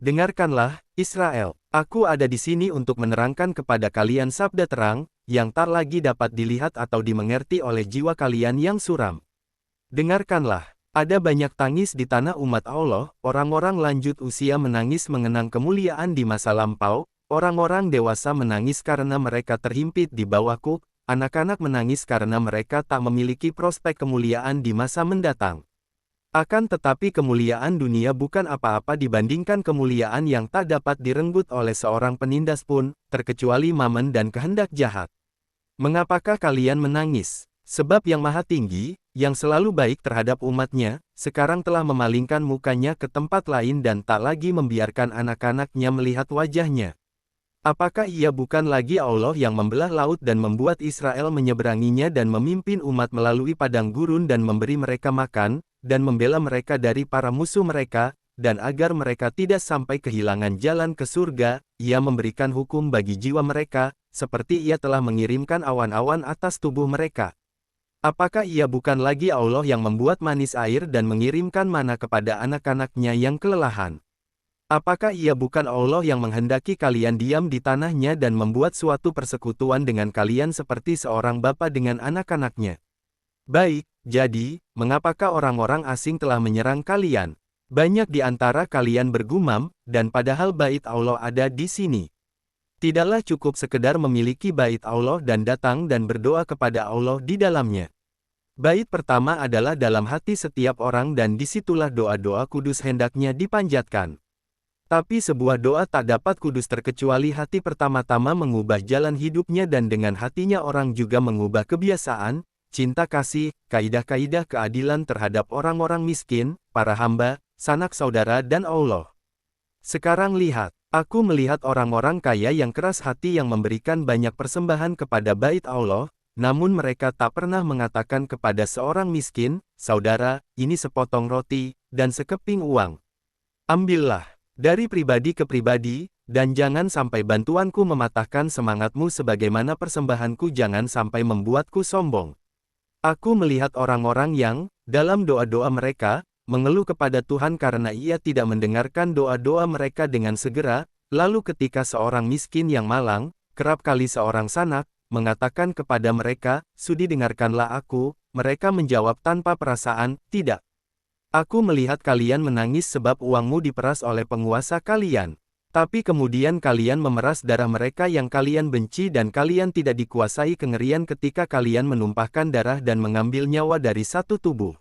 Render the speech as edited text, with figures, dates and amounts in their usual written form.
Dengarkanlah, Israel. Aku ada di sini untuk menerangkan kepada kalian sabda terang, yang tak lagi dapat dilihat atau dimengerti oleh jiwa kalian yang suram. Dengarkanlah, ada banyak tangis di tanah umat Allah, orang-orang lanjut usia menangis mengenang kemuliaan di masa lampau, orang-orang dewasa menangis karena mereka terhimpit di bawahku, anak-anak menangis karena mereka tak memiliki prospek kemuliaan di masa mendatang. Akan tetapi kemuliaan dunia bukan apa-apa dibandingkan kemuliaan yang tak dapat direnggut oleh seorang penindas pun, terkecuali mammon dan kehendak jahat. Mengapakah kalian menangis? Sebab yang Maha Tinggi, yang selalu baik terhadap umatnya, sekarang telah memalingkan mukanya ke tempat lain dan tak lagi membiarkan anak-anaknya melihat wajahnya. Apakah ia bukan lagi Allah yang membelah laut dan membuat Israel menyeberanginya dan memimpin umat melalui padang gurun dan memberi mereka makan, dan membela mereka dari para musuh mereka, dan agar mereka tidak sampai kehilangan jalan ke surga, ia memberikan hukum bagi jiwa mereka, seperti ia telah mengirimkan awan-awan atas tubuh mereka. Apakah ia bukan lagi Allah yang membuat manis air dan mengirimkan mana kepada anak-anaknya yang kelelahan? Apakah ia bukan Allah yang menghendaki kalian diam di tanahnya dan membuat suatu persekutuan dengan kalian seperti seorang bapa dengan anak-anaknya? Baik, jadi, mengapakah orang-orang asing telah menyerang kalian? Banyak di antara kalian bergumam, dan padahal bait Allah ada di sini. Tidaklah cukup sekedar memiliki bait Allah dan datang dan berdoa kepada Allah di dalamnya. Bait pertama adalah dalam hati setiap orang dan disitulah doa-doa kudus hendaknya dipanjatkan. Tapi sebuah doa tak dapat kudus terkecuali hati pertama-tama mengubah jalan hidupnya dan dengan hatinya orang juga mengubah kebiasaan, cinta kasih, kaidah-kaidah keadilan terhadap orang-orang miskin, para hamba, sanak saudara dan Allah. Sekarang lihat, aku melihat orang-orang kaya yang keras hati yang memberikan banyak persembahan kepada bait Allah, namun mereka tak pernah mengatakan kepada seorang miskin, saudara, ini sepotong roti, dan sekeping uang. Ambillah. Dari pribadi ke pribadi, dan jangan sampai bantuanku mematahkan semangatmu sebagaimana persembahanku jangan sampai membuatku sombong. Aku melihat orang-orang yang, dalam doa-doa mereka, mengeluh kepada Tuhan karena ia tidak mendengarkan doa-doa mereka dengan segera, lalu ketika seorang miskin yang malang, kerap kali seorang sanak, mengatakan kepada mereka, "Sudi dengarkanlah aku," mereka menjawab tanpa perasaan, "Tidak. Aku melihat kalian menangis sebab uangmu diperas oleh penguasa kalian. Tapi kemudian kalian memeras darah mereka yang kalian benci dan kalian tidak dikuasai kengerian ketika kalian menumpahkan darah dan mengambil nyawa dari satu tubuh.